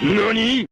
何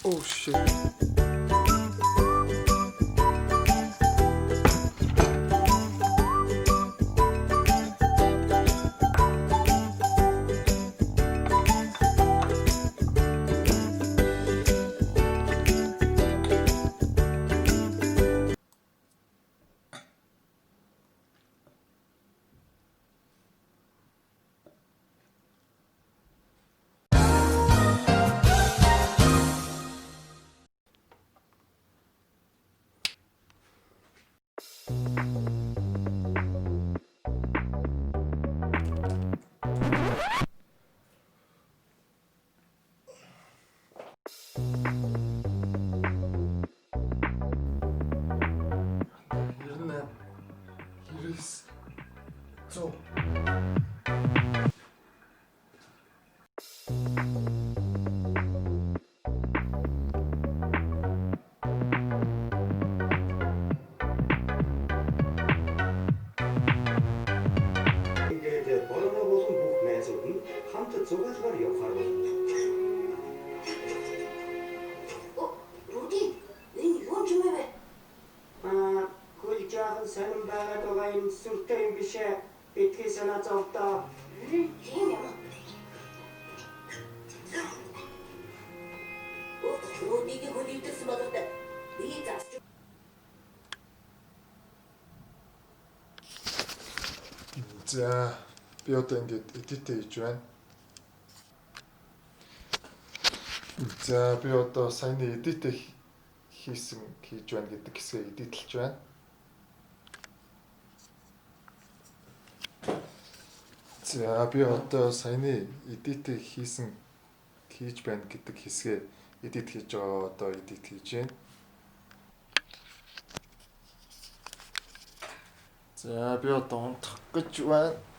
？Oh shit. Ирнэ. Ирис. Цо. ингээд бороо болон бүх найзууд нь хамт зугаалгаар явахаар болно. Руди, энэ юу юм бэ? Хөл жаахан сонирн байгаад байгаа юм сүртэй юм биш ээ. Битгий санаа зовдоо. Тийм юм. Рудигийн хөлөвдөс багтаа. Би засч. За би одоо ингээд эдит хийж байна. За би одоо саяны эдит хийж байна гэдэг хэсгээ эдитлж байна. За би одоо саяны эдит хийж байна гэдэг хэсгээ эдит хийж байгаа одоо эдит хийж байна. За би одоо унтах гэж байна.